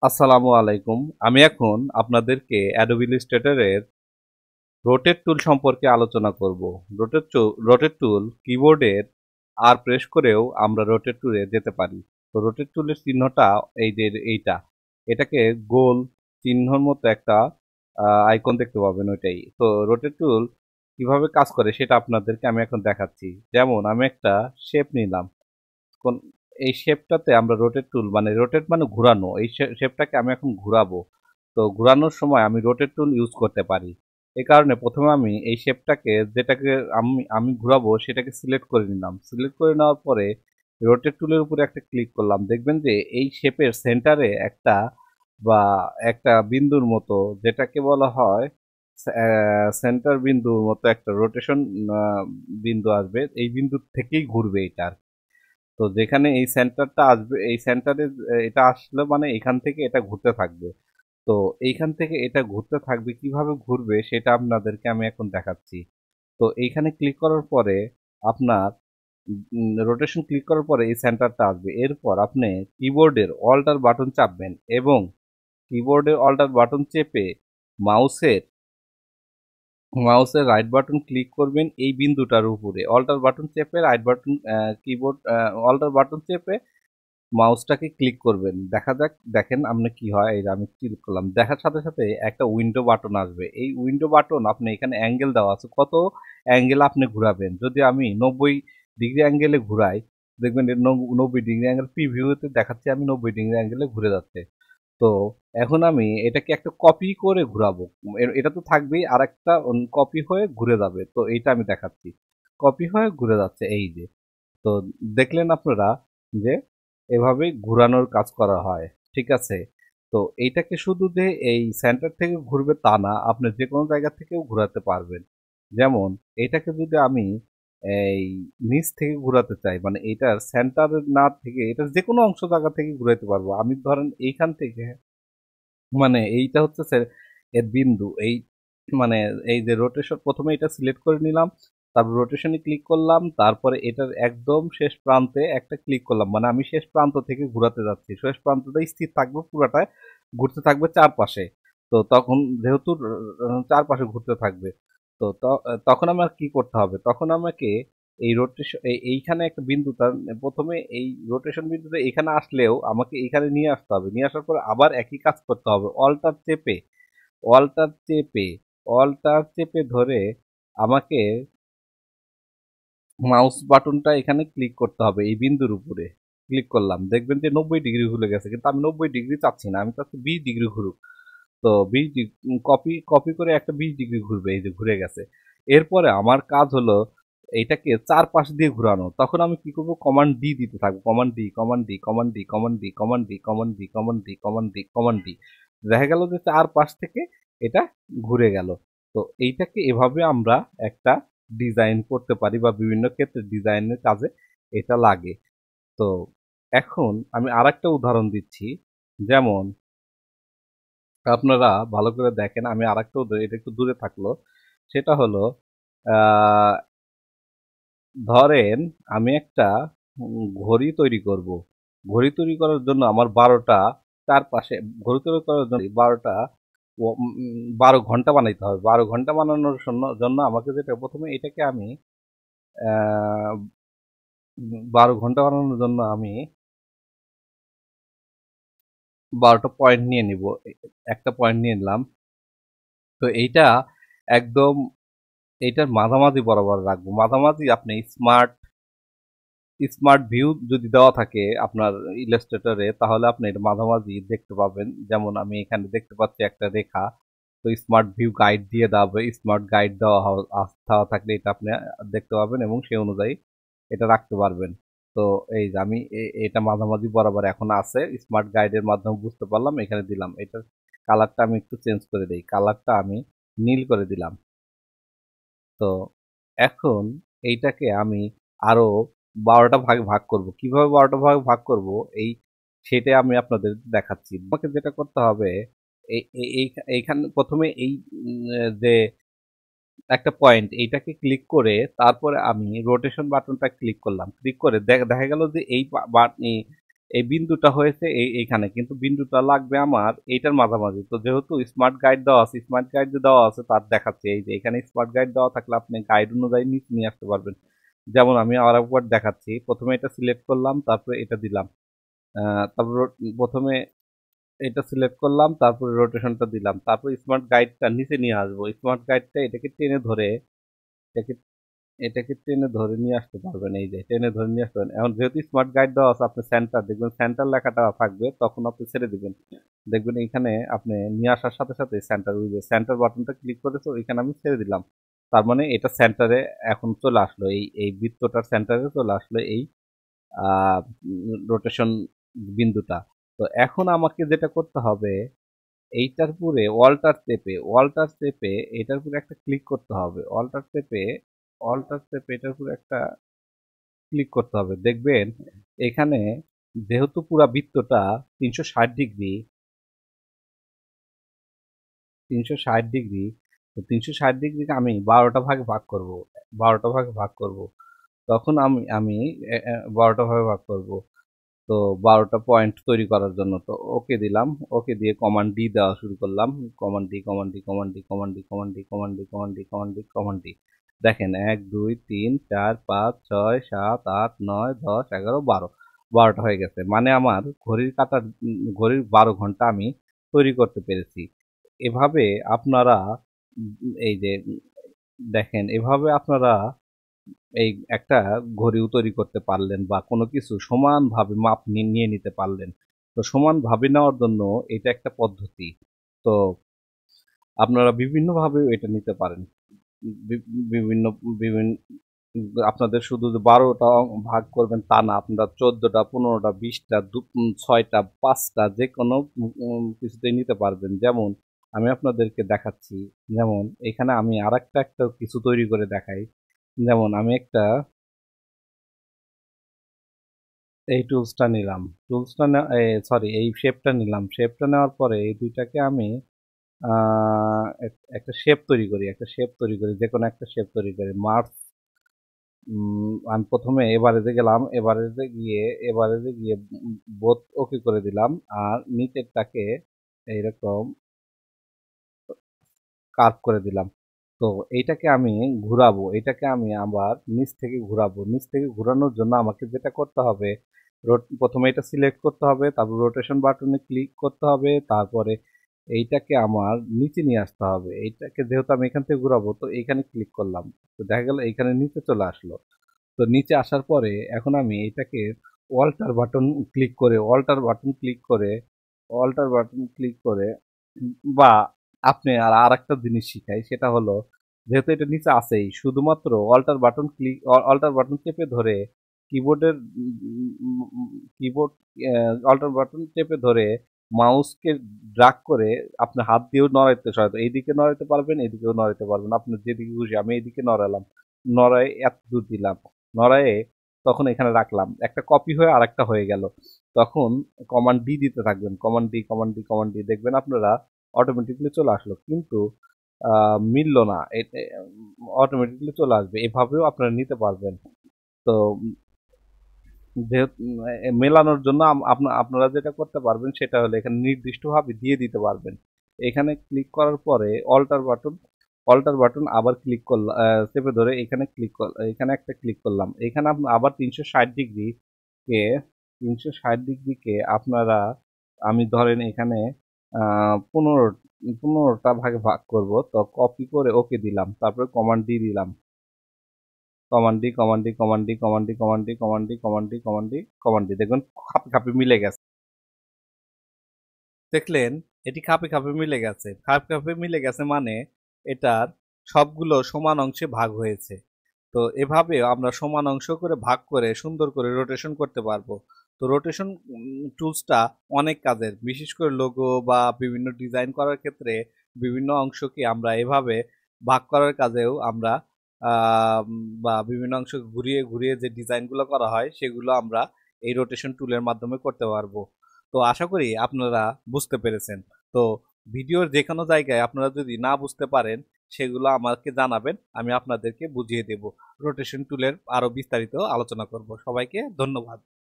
আসসালামু আলাইকুম। আমি এখন আপনাদেরকে Adobe Illustrator এর রোটেট টুল সম্পর্কে আলোচনা করব। রোটেট টুল কিবোর্ডের আর প্রেস করেও আমরা রোটেট টুলে যেতে পারি। তো রোটেট টুলের চিহ্নটা এই যে এইটা। এটাকে গোল চিহ্নর মতো একটা আইকন দেখতে পাবেন ওইটাই। তো রোটেট টুল কিভাবে কাজ করে সেটা আপনাদেরকে আমি এখন দেখাচ্ছি। যেমন আমি একটা শেপ নিলাম। কোন এই শেপটাতে আমরা রোটেট টুল মানে রোটেট মানে ঘোরানো। এই শেপটাকে আমি এখন ঘুরাবো। তো ঘুরানোর সময় আমি রোটেট টুল ইউজ করতে পারি। এই কারণে প্রথমে আমি এই শেপটাকে যেটাকে আমি আমি ঘুরাবো সেটাকে সিলেক্ট করে নিলাম। সিলেক্ট করে নেওয়ার পরে রোটেট টুলের উপরে একটা ক্লিক করলাম। দেখবেন যে এই শেপের সেন্টারে একটা বা একটা বিন্দুর মতো যেটাকে বলা হয় সেন্টার বিন্দুর মতো একটা রোটেশন বিন্দু আসবে। এই বিন্দু থেকেই ঘুরবে এটা। তো যেখানে এই সেন্টারটা আসবে এই সেন্টারে এটা আসলে মানে এখান থেকে এটা ঘুরতে থাকবে। তো এইখান থেকে এটা ঘুরতে থাকবে, কিভাবে ঘুরবে সেটা আপনাদেরকে আমি এখন দেখাচ্ছি। তো এইখানে ক্লিক করার পরে আপনার রোটেশন ক্লিক করার পরে এই সেন্টারটা আসবে। এরপর আপনি কিবোর্ডের অল্টার বাটন চাপবেন এবং কিবোর্ডের অল্টার বাটন চেপে মাউসের মাউসের রাইট বাটন ক্লিক করবেন এই বিন্দুটার উপরে। অল্টার বাটন চেপে right button keyboard alter button চেপে মাউসটাকে ক্লিক করবেন। দেখা যাক, দেখেন আপনি কি হয়। এই যে আমি ক্লিক করলাম। দেখার সাথে সাথে একটা উইন্ডো বাটন আসবে। এই উইন্ডো বাটন আপনি এখানে অ্যাঙ্গেল দেওয়া আছে। কত অ্যাঙ্গেল আপনি ঘুরাবেন। যদি আমি 90 ডিগ্রি অ্যাঙ্গেলে ঘুরাই, দেখবেন এর 90 ডিগ্রি অ্যাঙ্গেল প্রিভিউতে দেখাচ্ছে আমি 90 ডিগ্রি অ্যাঙ্গেলে ঘুরে যাচ্ছে। তো এখন আমি এটাকে একটা কপি করে ঘুরাবো। এটা তো থাকবেই, আরেকটা কপি হয়ে ঘুরে যাবে। তো এইটা আমি দেখাচ্ছি। কপি হয়ে ঘুরে যাচ্ছে এই যে। তো দেখলেন আপনারা যে এভাবেই ঘুরানোর কাজ করা হয়। ঠিক আছে? তো এইটাকে শুধু যে এই সেন্টার থেকে ঘুরবে তা না, আপনি যে কোনো জায়গা থেকেও ঘুরাতে পারবেন। যেমন এটাকে যদি আমি এই নিচ থেকে ঘুরাতে চাই, মানে এইটার সেন্টার না থেকে এটার যেকোনো অংশ জায়গা থেকে ঘুরাইতে পারবো। আমি ধরেন এইখান থেকে, মানে এইটা হচ্ছে এর বিন্দু। এই মানে এই যে রোটেশন, প্রথমে এটা সিলেক্ট করে নিলাম, তারপর রোটেশনে ক্লিক করলাম, তারপরে এটার একদম শেষ প্রান্তে একটা ক্লিক করলাম, মানে আমি শেষ প্রান্ত থেকে ঘুরাতে যাচ্ছি। শেষ প্রান্তটা স্থির থাকবে, পুরাটায় ঘুরতে থাকবে চারপাশে। তো তখন যেহেতু চারপাশে ঘুরতে থাকবে, তো তখন আমার কি করতে হবে, তখন আমাকে এই রোটেশন এইখানে একটা বিন্দু, তার প্রথমে এই রোটেশন বিন্দুটা এখানে আসলেও আমাকে এইখানে নিয়ে আসতে হবে। নিয়ে আসার পর আবার একই কাজ করতে হবে। অল্টার চেপে অল্টার চেপে ধরে আমাকে মাউস বাটনটা এখানে ক্লিক করতে হবে এই বিন্দুর উপরে। ক্লিক করলাম, দেখবেন যে 90 ডিগ্রি ঘুরে গেছে, কিন্তু আমি 90 ডিগ্রি চাচ্ছি না, আমি চাচ্ছি 20 ডিগ্রি ঘুরুক। তো 20 ডিগ্রি কপি কপি করে একটা 20 ডিগ্রি ঘুরবে, এই যে ঘুরে গেছে। এরপরে আমার কাজ হলো এইটাকে চারপাশ দিয়ে ঘোরানো। তখন আমি কি করব, কমান্ড ডি দিতে থাকবো। Command D, command D, command D, command D, command D, command D, command D, command D, command D. দেখা গেল যে চারপাশ থেকে এটা ঘুরে গেল। তো এইটাকে এভাবে আমরা একটা ডিজাইন করতে পারি বা বিভিন্ন ক্ষেত্রে ডিজাইনের কাজে এটা লাগে। তো এখন আমি আরেকটা উদাহরণ দিচ্ছি। যেমন আপনারা ভালো করে দেখেন, আমি আরেকটা এটা একটু দূরে থাকলো। সেটা হলো আহ, ধরেন আমি একটা ঘড়ি তৈরি করব। ঘড়ি তৈরি করার জন্য আমার 12টা চারপাশে, ঘড়ি তৈরি করার জন্য 12টা 12 ঘন্টা বানাইতে হবে। 12 ঘন্টা বানানোর জন্য আমাকে যেটা প্রথমে এটাকে আমি 12 ঘন্টা বানানোর জন্য আমি 12টা পয়েন্ট নিয়ে নিব। একটা পয়েন্ট নিয়ে নিলাম। তো এইটা একদম এইটার মাঝামাঝি বরাবর রাখবো। মাঝামাঝি আপনি স্মার্ট স্মার্ট ভিউ যদি দেওয়া থাকে আপনার ইলাস্ট্রেটরে, তাহলে আপনি এটা মাঝামাঝি দেখতে পাবেন। যেমন আমি এখানে দেখতে পাচ্ছি একটা রেখা। তো স্মার্ট ভিউ গাইড দিয়ে দেওয়া হবে। স্মার্ট গাইড দেওয়া থাকলে এটা আপনি দেখতে পাবেন এবং সেই অনুযায়ী এটা রাখতে পারবেন। তো এই যে আমি এটা মাঝামাঝি বরাবর এখন আছে, স্মার্ট গাইডের মাধ্যমে বুঝতে পারলাম, এখানে দিলাম। এটার কালারটা আমি একটু চেঞ্জ করে দিই। কালারটা আমি নীল করে দিলাম। তো এখন এইটাকে আমি আরো 12টা ভাগে ভাগ করব। কিভাবে 12টা ভাগে ভাগ করব, এই সেটাই আমি আপনাদের দেখাচ্ছি। আমাকে যেটা করতে হবে, এইখানে প্রথমে এই যে একটা পয়েন্ট এইটাকে ক্লিক করে তারপরে আমি রোটেশন বাটনটা ক্লিক করলাম। ক্লিক করে দেখা গেল যে এই বিন্দুটা হয়েছে এইখানে, কিন্তু বিন্দুটা লাগবে আমার এইটার মাঝামাঝি। তো যেহেতু স্মার্ট গাইড দেওয়া আছে, স্মার্ট গাইড যে দেওয়া আছে তার দেখাচ্ছে এই যে এখানে স্মার্ট গাইড দেওয়া থাকলে আপনি গাইড অনুযায়ী নিচে নিয়ে আসতে পারবেন। যেমন আমি আর একবার দেখাচ্ছি, প্রথমে এটা সিলেক্ট করলাম, তারপরে এটা দিলাম, তারপর প্রথমে এটা সিলেক্ট করলাম, তারপরে রোটেশনটা দিলাম, তারপর স্মার্ট গাইডটা নিচে নিয়ে আসবো। স্মার্ট গাইডটা এটাকে টেনে ধরে, এটাকে এটাকে টেনে ধরে নিয়ে আসতে পারবেন। এই যে টেনে ধরে নিয়ে আসতে পারবেন। এখন যেহেতু স্মার্ট গাইড দেওয়া আছে, আপনি সেন্টার দেখবেন, সেন্টার লেখাটা থাকবে, তখন আপনি ছেড়ে দিবেন। দেখবেন এখানে আপনি নিয়ে আসার সাথে সাথে সেন্টার, ওই যে সেন্টার বাটনটা ক্লিক করেছে ওইখানে আমি ছেড়ে দিলাম। তার মানে এটা সেন্টারে এখন চলে আসলো, এই বৃত্তটার সেন্টারে চলে আসলো এই রোটেশন বিন্দুটা। তো এখন আমাকে যেটা করতে হবে, এইটার পুরে ওয়াল্টার চেপে এটার পুরে একটা ক্লিক করতে হবে। অল্টার চেপে এটার পুরে একটা ক্লিক করতে হবে। দেখবেন এখানে যেহেতু পুরা বৃত্তটা 360 ডিগ্রি, 360 ডিগ্রি, তো 360 ডিগ্রিকে আমি 12টা ভাগে ভাগ করব, 12টা ভাগে ভাগ করব। তখন আমি 12টা ভাগে ভাগ করব। তো 12টা পয়েন্ট তৈরি করার জন্য তো ওকে দিলাম, ওকে দিয়ে কমান্ড ডি দেওয়া শুরু করলাম। Command D, command D, command D, command D, command D, command D, command D, command D, command D. দেখেন 1 2 3 4 5 6 7 8 9 10 11 12, 12টা হয়ে গেছে। মানে আমার ঘড়ির কাঁটার ঘড়ির 12 ঘন্টা আমি তৈরি করতে পেরেছি। এভাবে আপনারা এই যে দেখেন, এভাবে আপনারা এই একটা ঘড়িও তৈরি করতে পারলেন, বা কোনো কিছু সমানভাবে মাপ নিয়ে নিতে পারলেন। তো সমানভাবে নেওয়ার জন্য এটা একটা পদ্ধতি। তো আপনারা বিভিন্নভাবে এটা নিতে পারেন। বি- বিভিন্ন বিভিন্ন আপনাদের শুধু যে 12টা ভাগ করবেন তা না, আপনারা 14টা 15টা 20টা 6টা 5টা যে কোনো কিছুতেই নিতে পারবেন। যেমন আমি আপনাদেরকে দেখাচ্ছি, যেমন এখানে আমি আর একটা কিছু তৈরি করে দেখাই। যেমন আমি একটা এই টুলসটা নিলাম, টুলসটা সরি এই শেপটা নিলাম, শেপটা নেওয়ার পরে এই দুইটাকে আমি একটা শেপ তৈরি করি, যে কোনো একটা শেপ তৈরি করি। মার্স, আমি প্রথমে এভারেজে গেলাম, এভারেজে গিয়ে বোথ ওকে করে দিলাম, আর নিচেরটাকে এইরকম কার্ভ করে দিলাম। তো এইটাকে আমি ঘুরাবো, এটাকে আমি আবার নিচ থেকে ঘুরাবো। নিচ থেকে ঘুরানোর জন্য আমাকে যেটা করতে হবে, প্রথমে এটা সিলেক্ট করতে হবে, তারপর রোটেশন বাটনে ক্লিক করতে হবে, তারপরে এইটাকে আমার নিচে নিয়ে আসতে হবে। এইটাকে যেহেতু আমি এখান থেকে ঘুরাবো, তো এইখানে ক্লিক করলাম, তো দেখা গেল এইখানে নিচে চলে আসলো। তো নিচে আসার পরে এখন আমি এটাকে অল্টার বাটন ক্লিক করে অল্টার বাটন ক্লিক করে অল্টার বাটন ক্লিক করে বা আপনি আর একটা জিনিস শিখাই, সেটা হলো যেহেতু এটা নিচে আছেই, শুধুমাত্র অল্টার বাটন চেপে ধরে কিবোর্ডের কিবোর্ড অল্টার বাটন চেপে ধরে মাউসকে ড্রাগ করে আপনি হাত দিয়েও নড়াইতে সহায়তা, এইদিকে নড়াইতে পারবেন, এদিকেও নড়াইতে পারবেন, আপনার যেদিকে খুশি। আমি এইদিকে নড়ালাম, নড়াই এত দূর দিলাম, নড়াইয়ে তখন এখানে রাখলাম, একটা কপি হয়ে আরেকটা হয়ে গেল। তখন কমান্ড ডি দিতে থাকবেন, command D, command D, command D, দেখবেন আপনারা অটোমেটিকলি চলে আসলো। কিন্তু মিললো না, অটোমেটিকলি চলে আসবে। এভাবেও আপনারা নিতে পারবেন। তো যেহেতু মেলানোর জন্য আপনারা যেটা করতে পারবেন সেটা হলো এখানে নির্দিষ্টভাবে দিয়ে দিতে পারবেন। এখানে ক্লিক করার পরে অল্টার বাটন আবার ক্লিক করলাম, চেপে ধরে এখানে এখানে একটা ক্লিক করলাম। এখানে আবার 360 ডিগ্রিকে আপনারা, আমি ধরেন এখানে 15টা ভাগে ভাগ করব। তো কপি করে ওকে দিলাম, তারপরে কমান্ড ডি দিলাম, command D, command D, command D, command D, command D, command D, command D, command D, command D, দেখুন খাপে খাপে মিলে গেছে। দেখলেন এটি খাপে খাপে মিলে গেছে। খাপে খাপে মিলে গেছে মানে এটার সবগুলো সমান অংশে ভাগ হয়েছে। তো এভাবে আমরা সমান অংশ করে ভাগ করে সুন্দর করে রোটেশন করতে পারবো। তো রোটেশন টুলসটা অনেক কাজের, বিশেষ করে লোগো বা বিভিন্ন ডিজাইন করার ক্ষেত্রে বিভিন্ন অংশকে আমরা এভাবে ভাগ করার কাজেও আমরা বা বিভিন্ন অংশ ঘুরিয়ে ঘুরিয়ে যে ডিজাইনগুলো করা হয় সেগুলো আমরা এই রোটেশন টুলের মাধ্যমে করতে পারবো। তো আশা করি আপনারা বুঝতে পেরেছেন। তো ভিডিওর যে কোনো জায়গায় আপনারা যদি না বুঝতে পারেন সেগুলো আমাকে জানাবেন, আমি আপনাদেরকে বুঝিয়ে দেব। রোটেশন টুলের আরো বিস্তারিত আলোচনা করব। সবাইকে ধন্যবাদ।